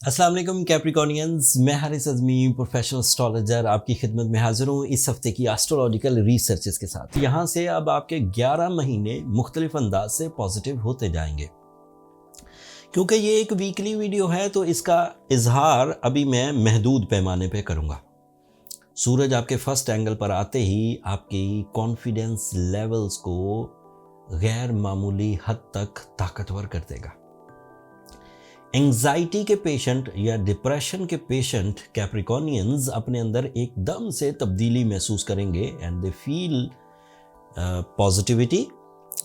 अस्सलाम वालेकुम कैप्रिकॉर्नियंस, मैं हारिस अज़मी प्रोफेशनल एस्ट्रोलॉजर आपकी खिदमत में हाजिर हूँ इस हफ्ते की एस्ट्रोलॉजिकल रिसर्चेस के साथ। यहाँ से अब आपके 11 महीने मुख्तलिफ अंदाज से पॉजिटिव होते जाएंगे। क्योंकि ये एक वीकली वीडियो है तो इसका इजहार अभी मैं महदूद पैमाने पे करूँगा। सूरज आपके फर्स्ट एंगल पर आते ही आपकी कॉन्फिडेंस लेवल्स को गैर मामूली हद तक ताकतवर कर देगा। एंजाइटी के पेशेंट या डिप्रेशन के पेशेंट कैप्रिकॉर्नियंस अपने अंदर एकदम से तब्दीली महसूस करेंगे and they feel positivity,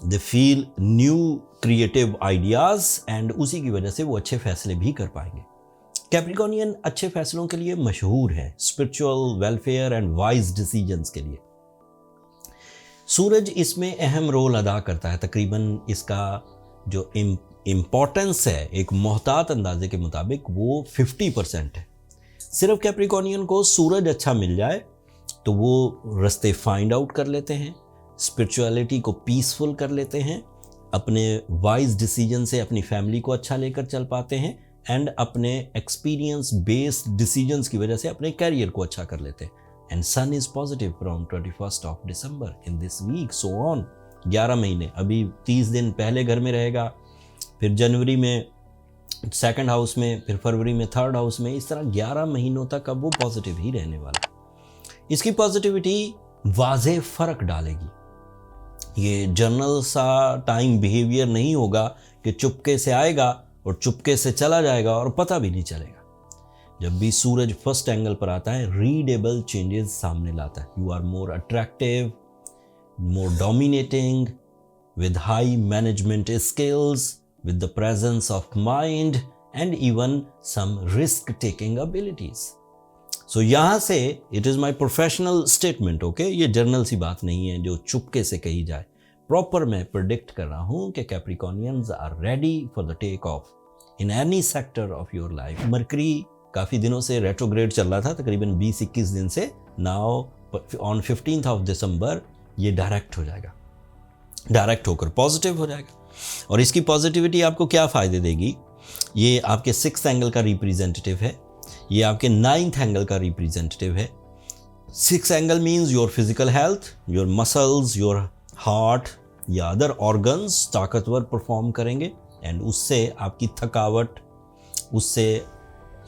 they feel new creative ideas and उसी की वजह से वो अच्छे फैसले भी कर पाएंगे। कैप्रिकॉर्नियन अच्छे फैसलों के लिए मशहूर है, spiritual welfare and wise decisions के लिए। सूरज इसमें अहम रोल अदा करता है। तकरीबन इसका जो इम्पॉर्टेंस है एक मोहतात अंदाजे के मुताबिक वो 50% है। सिर्फ कैप्रिकॉर्नियन को सूरज अच्छा मिल जाए तो वो रास्ते फाइंड आउट कर लेते हैं, स्पिरिचुअलिटी को पीसफुल कर लेते हैं, अपने वाइज डिसीजन से अपनी फैमिली को अच्छा लेकर चल पाते हैं एंड अपने एक्सपीरियंस बेस्ड डिसीजंस की वजह से अपने कैरियर को अच्छा कर लेते हैं। And sun is positive from 21 of December in this week so on. 11 महीने, अभी 30 दिन पहले घर में रहेगा, फिर जनवरी में सेकंड हाउस में, फिर फरवरी में थर्ड हाउस में, इस तरह 11 महीनों तक अब वो पॉजिटिव ही रहने वाला। इसकी पॉजिटिविटी वाज़ेह फ़र्क डालेगी। ये जनरल सा टाइम बिहेवियर नहीं होगा कि चुपके से आएगा और चुपके से चला जाएगा और पता भी नहीं चलेगा। जब भी सूरज फर्स्ट एंगल पर आता है रीडेबल चेंजेस सामने लाता है। You are more attractive, more dominating, with high management skills, with the presence of mind and even some risk taking abilities. So यहाँ से it is my professional statement, okay? ये journal सी बात नहीं है जो चुपके से कही जाए। प्रॉपर मैं प्रिडिक्ट कर रहा हूँ कि Capricornians are ready for the take off in any sector of your life. Mercury काफ़ी दिनों से रेट्रोग्रेड चल रहा था, तकरीबन 20-21 दिन से। Now on 15th of December ये डायरेक्ट हो जाएगा, डायरेक्ट होकर पॉजिटिव हो जाएगा। और इसकी पॉजिटिविटी आपको क्या फ़ायदे देगी? ये आपके 6th एंगल का रिप्रेजेंटेटिव है, ये आपके 9th एंगल का रिप्रेजेंटेटिव है। 6th angle means your physical health, your muscles, your heart या अदर ऑर्गन्स ताकतवर परफॉर्म करेंगे एंड उससे आपकी थकावट, उससे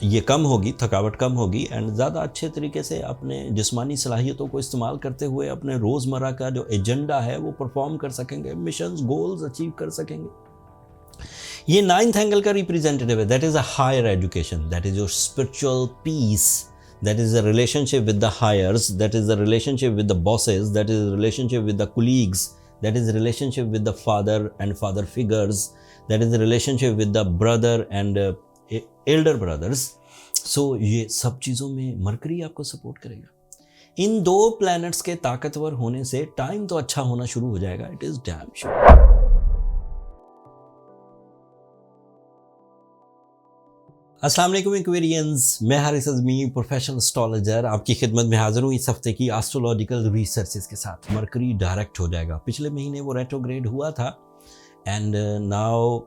ये कम होगी, थकावट कम होगी एंड ज़्यादा अच्छे तरीके से अपने जिस्मानी सलाहियतों को इस्तेमाल करते हुए अपने रोज़मर्रा का जो एजेंडा है वो परफॉर्म कर सकेंगे, मिशंस गोल्स अचीव कर सकेंगे। ये 9th एंगल का रिप्रेजेंटेटिव है, that is a higher education, that is your spiritual peace, that is a relationship with the highers, that is a relationship with the bosses, that is relationship with the colleagues, that is relationship with the father and father figures, that is relationship with the brother and elder brothers. So ये सब चीज़ों में mercury आपको support करेगा। इन दो planets के ताकतवर होने से टाइम तो अच्छा होना शुरू हो जाएगा, इट इज डैम श्योर। अस्सलाम वालेकुम एक्वेरियंस, मैं हारिस अज़मी प्रोफेशनल एस्ट्रोलॉजर आपकी खिदमत में हाजिर हूँ इस हफ्ते की एस्ट्रोलॉजिकल रिसर्चेस के साथ। मरकरी डायरेक्ट हो जाएगा। पिछले महीने वो रेट्रोग्रेड हुआ था and now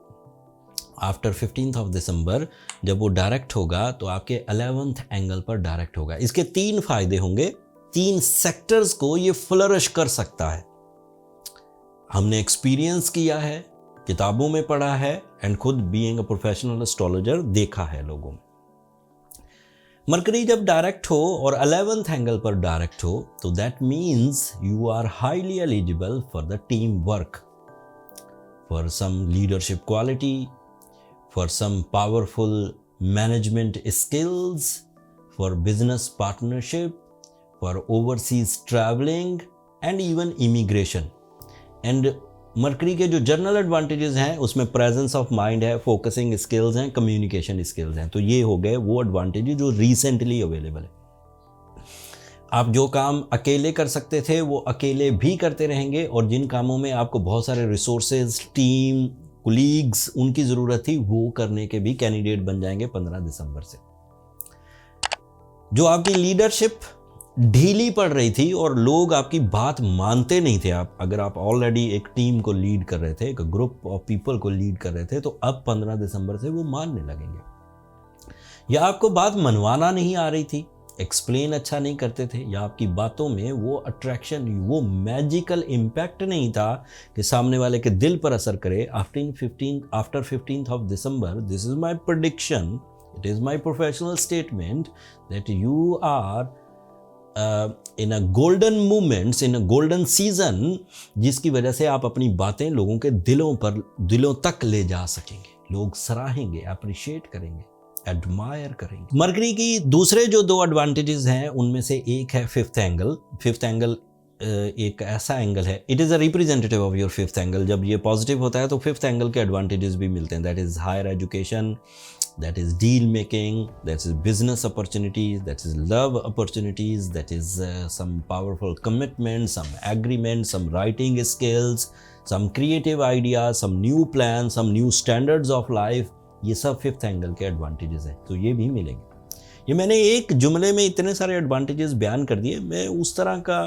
after 15th of December जब वो डायरेक्ट होगा तो आपके 11th एंगल पर डायरेक्ट होगा। इसके 3 फायदे होंगे, 3 सेक्टर्स को ये फ्लरिश कर सकता है। हमने एक्सपीरियंस किया है, किताबों में पढ़ा है एंड खुद बीइंग अ प्रोफेशनल एस्ट्रोलॉजर देखा है लोगों में। मरकरी जब डायरेक्ट हो और 11th एंगल पर डायरेक्ट हो तो that means you are highly eligible for the team work, for some leadership quality, for some powerful management skills, for business partnership, for overseas traveling and even immigration. And mercury के जो journal advantages हैं उसमें presence of mind है, focusing skills हैं, communication skills हैं। तो ये हो गए वो एडवांटेजेस जो रिसेंटली अवेलेबल है। आप जो काम अकेले कर सकते थे वो अकेले भी करते रहेंगे और जिन कामों में आपको बहुत सारे रिसोर्सेज, टीम, कुलीग्स उनकी ज़रूरत थी वो करने के भी कैंडिडेट बन जाएंगे 15 दिसंबर से। जो आपकी लीडरशिप ढीली पड़ रही थी और लोग आपकी बात मानते नहीं थे, अगर आप ऑलरेडी एक टीम को लीड कर रहे थे, एक ग्रुप ऑफ पीपल को लीड कर रहे थे, तो अब 15 दिसंबर से वो मानने लगेंगे। या आपको बात मनवाना नहीं आ रही थी, एक्सप्लेन अच्छा नहीं करते थे, या आपकी बातों में वो अट्रैक्शन, वो मैजिकल इम्पैक्ट नहीं था कि सामने वाले के दिल पर असर करे। After 15th of December, this is my prediction, it is my professional statement that you are in a golden moments, in a golden season, जिसकी वजह से आप अपनी बातें लोगों के दिलों तक ले जा सकेंगे, लोग सराहेंगे, अप्रिशिएट करेंगे, एडमायर करेंगे। मरकरी की दूसरे जो 2 एडवांटेजेस हैं उनमें से एक है फिफ्थ एंगल। एक ऐसा एंगल है, it is a representative of your fifth angle. जब ये पॉजिटिव होता है तो फिफ्थ एंगल के एडवांटेजेस भी मिलते हैं। That is higher education, that is deal making, that is business opportunities, that is love opportunities, that is some powerful commitment, some agreement, some writing skills, some creative ideas, some new plans, some new standards of life। ये सब fifth angle के advantages हैं, तो ये भी मिलेंगे। ये मैंने एक जुमले में इतने सारे एडवांटेजेस बयान कर दिए। मैं उस तरह का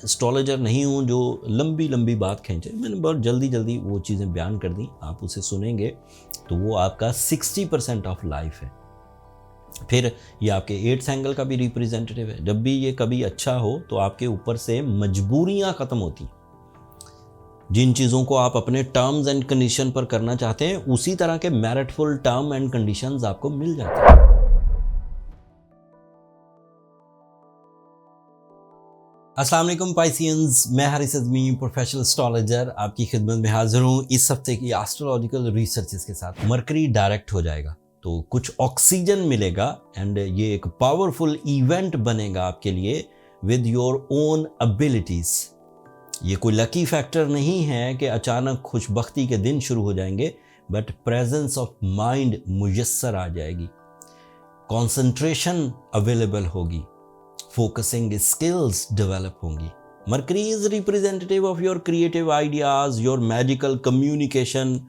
एस्ट्रोलॉजर नहीं हूँ जो लंबी लंबी बात खींचे, मैंने बहुत जल्दी वो चीज़ें बयान कर दी। आप उसे सुनेंगे तो वो आपका 60% ऑफ लाइफ है। फिर ये आपके 8th एंगल का भी रिप्रेजेंटेटिव है। जब भी ये कभी अच्छा हो तो आपके ऊपर से मजबूरियां ख़त्म होती। जिन चीज़ों को आप अपने टर्म्स एंड कंडीशन पर करना चाहते हैं, उसी तरह के मेरिटफुल टर्म एंड कंडीशंस आपको मिल जाते हैं। अस्सलाम वालेकुम पाइसियंस, मैं हारिस अज़मी, प्रोफेशनल एस्ट्रोलॉजर, आपकी खिदमत में हाजिर हूँ इस हफ्ते की एस्ट्रोलॉजिकल रिसर्चेस के साथ। मरकरी डायरेक्ट हो जाएगा तो कुछ ऑक्सीजन मिलेगा एंड ये एक पावरफुल इवेंट बनेगा आपके लिए विद योर ओन एबिलिटीज़। ये कोई लकी फैक्टर नहीं है कि अचानक खुशबख्ती के दिन शुरू हो जाएंगे, बट प्रेजेंस ऑफ माइंड मुयस्सर आ जाएगी, कॉन्सेंट्रेशन अवेलेबल होगी, फोकसिंग स्किल्स डेवलप होंगी। Mercury is representative of your creative ideas, your magical communication.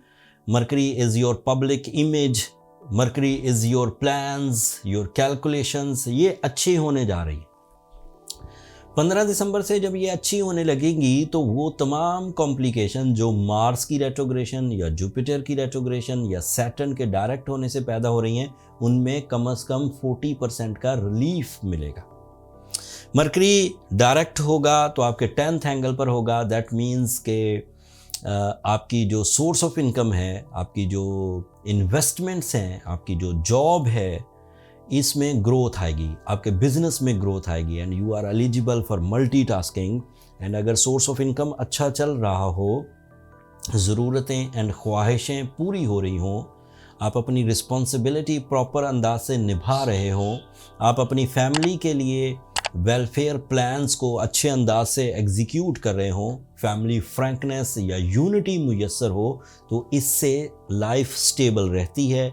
Mercury is your public image. Mercury is your plans, your calculations. ये अच्छी होने जा रही है। 15 दिसंबर से जब ये अच्छी होने लगेंगी तो वो तमाम कॉम्प्लिकेशन जो मार्स की रेट्रोग्रेशन या जुपिटर की रेट्रोग्रेशन या सैटर्न के डायरेक्ट होने से पैदा हो रही हैं, उनमें कम से कम 40% का रिलीफ मिलेगा। मरकरी डायरेक्ट होगा तो आपके 10th एंगल पर होगा। दैट मीन्स के आपकी जो सोर्स ऑफ इनकम है, आपकी जो इन्वेस्टमेंट्स हैं, आपकी जो जॉब है, इसमें ग्रोथ आएगी, आपके बिजनेस में ग्रोथ आएगी and you are eligible for multitasking. And अगर सोर्स ऑफ इनकम अच्छा चल रहा हो, ज़रूरतें एंड ख्वाहिशें पूरी हो रही हों, आप अपनी रिस्पॉन्सिबिलिटी प्रॉपर अंदाज से निभा रहे हों, आप अपनी फैमिली के लिए वेलफेयर प्लान्स को अच्छे अंदाज से एग्जीक्यूट कर रहे हों, फैमिली फ्रैंकनेस या यूनिटी मुयस्सर हो, तो इससे लाइफ स्टेबल रहती है,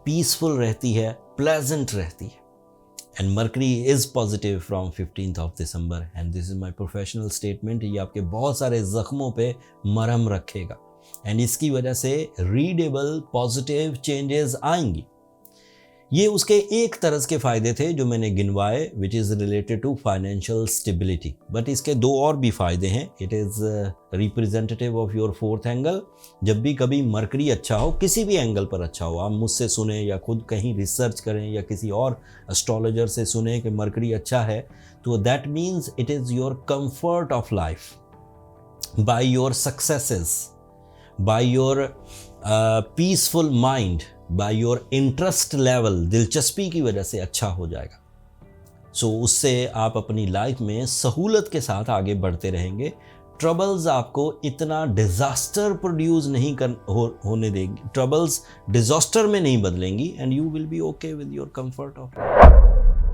पीसफुल रहती है, प्लेजेंट रहती है। And mercury is positive from 15th of December and this is my professional statement. ये आपके बहुत सारे ज़ख्मों पे मरहम रखेगा एंड इसकी वजह से रीडेबल पॉजिटिव चेंजेस आएंगी। ये उसके एक तरह के फ़ायदे थे जो मैंने गिनवाए, which is related to financial stability, but इसके 2 और भी फ़ायदे हैं। It is representative of your 4th angle. जब भी कभी मरकरी अच्छा हो, किसी भी एंगल पर अच्छा हो, आप मुझसे सुने या खुद कहीं रिसर्च करें या किसी और एस्ट्रोलॉजर से सुने कि मरकरी अच्छा है, तो that means it is your comfort of life, by your successes, by your peaceful mind, by your interest level, दिलचस्पी की वजह से अच्छा हो जाएगा। सो उससे आप अपनी लाइफ में सहूलत के साथ आगे बढ़ते रहेंगे। ट्रबल्स आपको इतना डिज़ास्टर प्रोड्यूस नहीं होने देंगी, ट्रबल्स डिज़ास्टर में नहीं बदलेंगी and you will be okay with your comfort of.